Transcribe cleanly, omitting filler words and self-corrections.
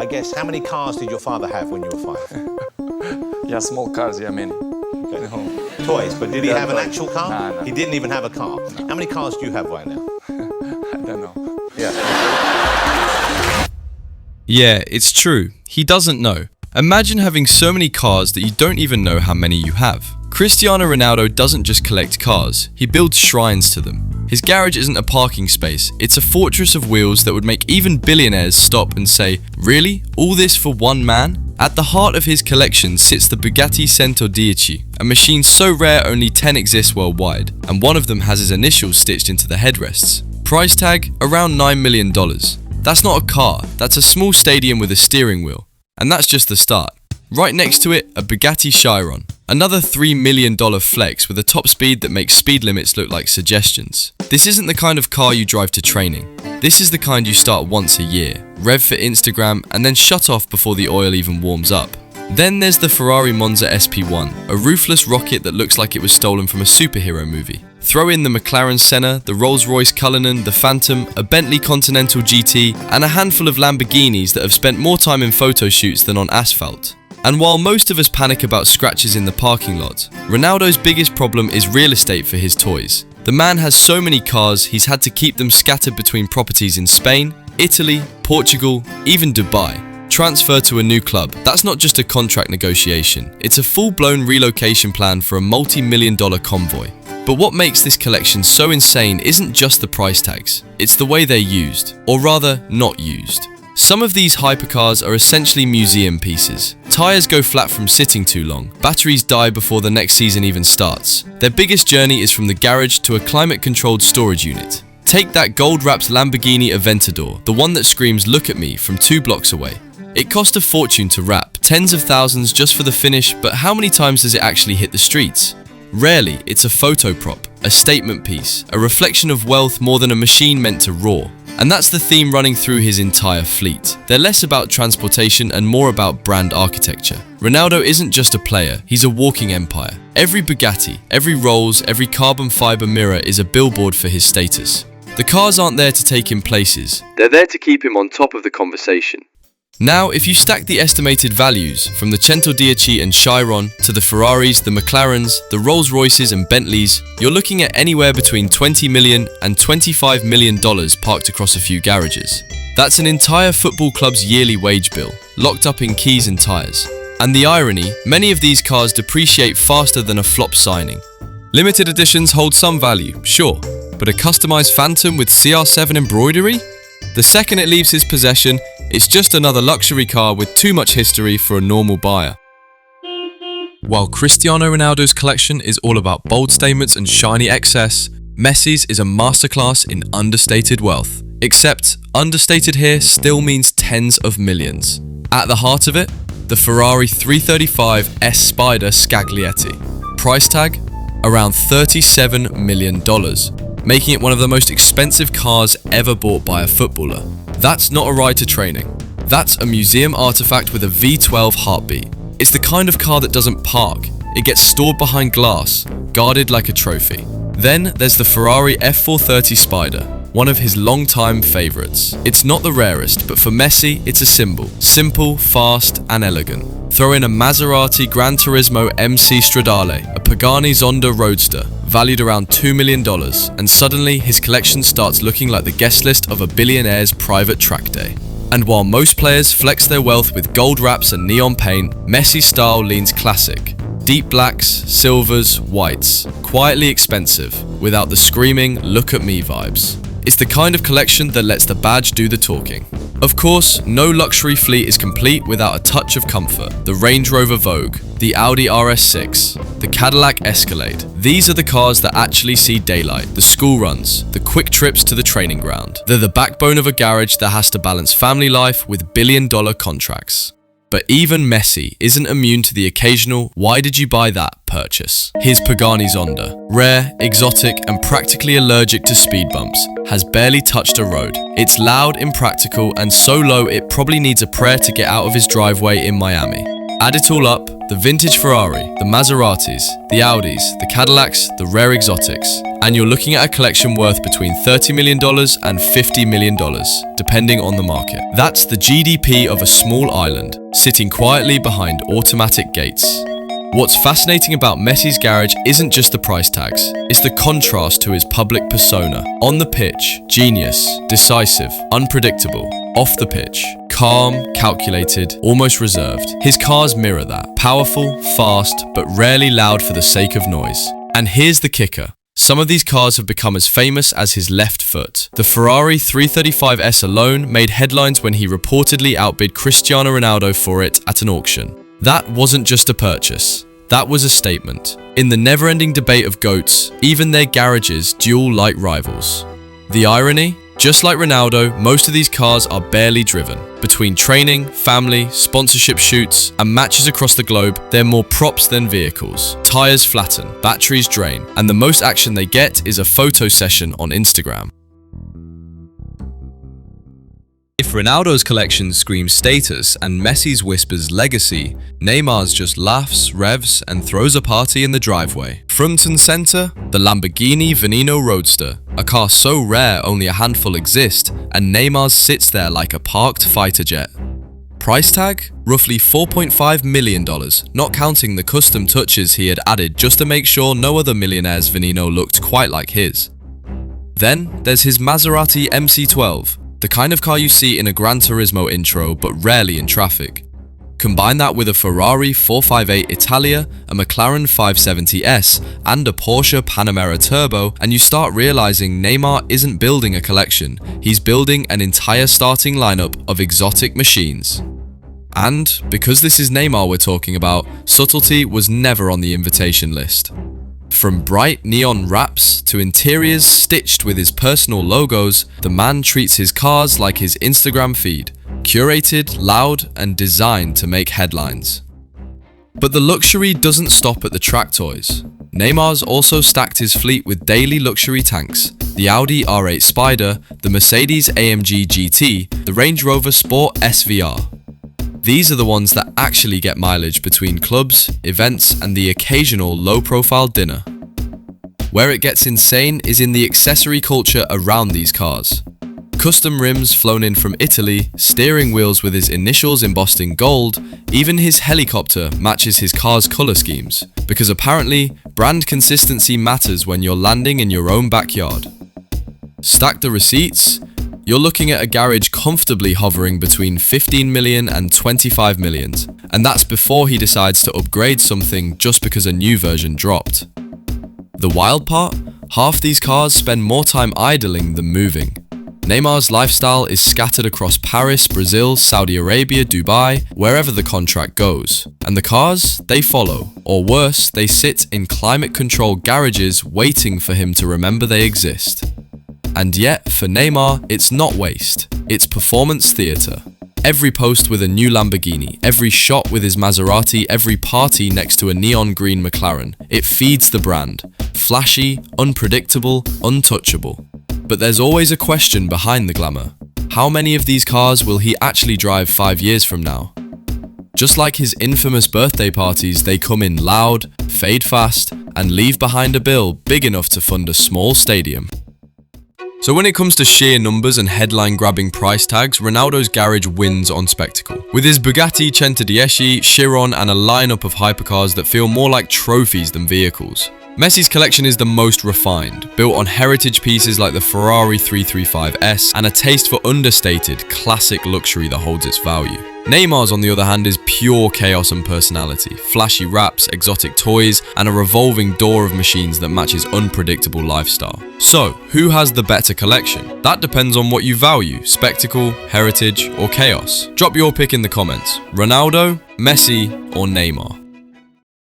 I guess, how many cars did your father have when you were 5? Yeah, small cars, yeah, many. Okay. Toys, but did he have an actual car? No. He didn't even have a car. No. How many cars do you have right now? I don't know. Yeah, it's true. He doesn't know. Imagine having so many cars that you don't even know how many you have. Cristiano Ronaldo doesn't just collect cars, he builds shrines to them. His garage isn't a parking space, it's a fortress of wheels that would make even billionaires stop and say, really? All this for one man? At the heart of his collection sits the Bugatti 110, a machine so rare only 10 exist worldwide, and one of them has his initials stitched into the headrests. Price tag? Around $9 million. That's not a car, that's a small stadium with a steering wheel. And that's just the start. Right next to it, a Bugatti Chiron. Another $3 million flex with a top speed that makes speed limits look like suggestions. This isn't the kind of car you drive to training. This is the kind you start once a year, rev for Instagram, and then shut off before the oil even warms up. Then there's the Ferrari Monza SP1, a ruthless rocket that looks like it was stolen from a superhero movie. Throw in the McLaren Senna, the Rolls Royce Cullinan, the Phantom, a Bentley Continental GT, and a handful of Lamborghinis that have spent more time in photo shoots than on asphalt. And while most of us panic about scratches in the parking lot, Ronaldo's biggest problem is real estate for his toys. The man has so many cars, he's had to keep them scattered between properties in Spain, Italy, Portugal, even Dubai. Transfer to a new club. That's not just a contract negotiation, it's a full-blown relocation plan for a multi-million-dollar convoy. But what makes this collection so insane isn't just the price tags, it's the way they're used, or rather, not used. Some of these hypercars are essentially museum pieces. Tires go flat from sitting too long, batteries die before the next season even starts. Their biggest journey is from the garage to a climate-controlled storage unit. Take that gold-wrapped Lamborghini Aventador, the one that screams "look at me" from 2 blocks away. It cost a fortune to wrap, tens of thousands just for the finish, but how many times does it actually hit the streets? Rarely. It's a photo prop, a statement piece, a reflection of wealth more than a machine meant to roar. And that's the theme running through his entire fleet. They're less about transportation and more about brand architecture. Ronaldo isn't just a player, he's a walking empire. Every Bugatti, every Rolls, every carbon fiber mirror is a billboard for his status. The cars aren't there to take him places, they're there to keep him on top of the conversation. Now, if you stack the estimated values from the 110 and Chiron to the Ferraris, the McLarens, the Rolls Royces and Bentleys, you're looking at anywhere between $20 million and $25 million parked across a few garages. That's an entire football club's yearly wage bill, locked up in keys and tyres. And the irony, many of these cars depreciate faster than a flop signing. Limited editions hold some value, sure, but a customized Phantom with CR7 embroidery? The second it leaves his possession, it's just another luxury car with too much history for a normal buyer. While Cristiano Ronaldo's collection is all about bold statements and shiny excess, Messi's is a masterclass in understated wealth. Except, understated here still means tens of millions. At the heart of it, the Ferrari 335 S Spider Scaglietti. Price tag? Around $37 million. Making it one of the most expensive cars ever bought by a footballer. That's not a ride to training. That's a museum artifact with a V12 heartbeat. It's the kind of car that doesn't park. It gets stored behind glass, guarded like a trophy. Then there's the Ferrari F430 Spider, one of his long-time favorites. It's not the rarest, but for Messi, it's a symbol. Simple, fast, and elegant. Throw in a Maserati Gran Turismo MC Stradale, a Pagani Zonda Roadster, valued around $2 million, and suddenly his collection starts looking like the guest list of a billionaire's private track day. And while most players flex their wealth with gold wraps and neon paint, Messi's style leans classic. Deep blacks, silvers, whites. Quietly expensive, without the screaming, look at me vibes. It's the kind of collection that lets the badge do the talking. Of course, no luxury fleet is complete without a touch of comfort. The Range Rover Vogue, the Audi RS6, the Cadillac Escalade. These are the cars that actually see daylight, the school runs, the quick trips to the training ground. They're the backbone of a garage that has to balance family life with billion-dollar contracts. But even Messi isn't immune to the occasional "why did you buy that?" purchase. His Pagani Zonda, rare, exotic, and practically allergic to speed bumps, has barely touched a road. It's loud, impractical, and so low it probably needs a prayer to get out of his driveway in Miami. Add it all up, the vintage Ferrari, the Maseratis, the Audis, the Cadillacs, the rare exotics, and you're looking at a collection worth between $30 million and $50 million, depending on the market. That's the GDP of a small island, sitting quietly behind automatic gates. What's fascinating about Messi's garage isn't just the price tags, it's the contrast to his public persona. On the pitch, genius, decisive, unpredictable. Off the pitch, calm, calculated, almost reserved. His cars mirror that. Powerful, fast, but rarely loud for the sake of noise. And here's the kicker. Some of these cars have become as famous as his left foot. The Ferrari 335S alone made headlines when he reportedly outbid Cristiano Ronaldo for it at an auction. That wasn't just a purchase. That was a statement. In the never-ending debate of GOATs, even their garages duel like rivals. The irony? Just like Ronaldo, most of these cars are barely driven. Between training, family, sponsorship shoots, and matches across the globe, they're more props than vehicles. Tires flatten, batteries drain, and the most action they get is a photo session on Instagram. If Ronaldo's collection screams status and Messi's whispers legacy, Neymar's just laughs, revs, and throws a party in the driveway. Front and center, the Lamborghini Veneno Roadster, a car so rare only a handful exist, and Neymar's sits there like a parked fighter jet. Price tag? Roughly $4.5 million, not counting the custom touches he had added just to make sure no other millionaire's Veneno looked quite like his. Then there's his Maserati MC12. The kind of car you see in a Gran Turismo intro, but rarely in traffic. Combine that with a Ferrari 458 Italia, a McLaren 570S, and a Porsche Panamera Turbo, and you start realizing Neymar isn't building a collection, he's building an entire starting lineup of exotic machines. And, because this is Neymar we're talking about, subtlety was never on the invitation list. From bright neon wraps to interiors stitched with his personal logos, the man treats his cars like his Instagram feed, curated, loud, and designed to make headlines. But the luxury doesn't stop at the track toys. Neymar's also stacked his fleet with daily luxury tanks, the Audi R8 Spider, the Mercedes AMG GT, the Range Rover Sport SVR. These are the ones that actually get mileage between clubs, events, and the occasional low-profile dinner. Where it gets insane is in the accessory culture around these cars. Custom rims flown in from Italy, steering wheels with his initials embossed in gold, even his helicopter matches his car's color schemes, because apparently, brand consistency matters when you're landing in your own backyard. Stack the receipts, you're looking at a garage comfortably hovering between 15 million and 25 million, and that's before he decides to upgrade something just because a new version dropped. The wild part? Half these cars spend more time idling than moving. Neymar's lifestyle is scattered across Paris, Brazil, Saudi Arabia, Dubai, wherever the contract goes. And the cars, they follow, or worse, they sit in climate-controlled garages waiting for him to remember they exist. And yet, for Neymar, it's not waste, it's performance theatre. Every post with a new Lamborghini, every shot with his Maserati, every party next to a neon green McLaren. It feeds the brand. Flashy, unpredictable, untouchable. But there's always a question behind the glamour. How many of these cars will he actually drive 5 years from now? Just like his infamous birthday parties, they come in loud, fade fast, and leave behind a bill big enough to fund a small stadium. So when it comes to sheer numbers and headline-grabbing price tags, Ronaldo's garage wins on spectacle. With his Bugatti 110, Chiron, and a lineup of hypercars that feel more like trophies than vehicles. Messi's collection is the most refined, built on heritage pieces like the Ferrari 335S and a taste for understated, classic luxury that holds its value. Neymar's, on the other hand, is pure chaos and personality, flashy wraps, exotic toys, and a revolving door of machines that match his unpredictable lifestyle. So, who has the better collection? That depends on what you value, spectacle, heritage, or chaos. Drop your pick in the comments. Ronaldo, Messi, or Neymar?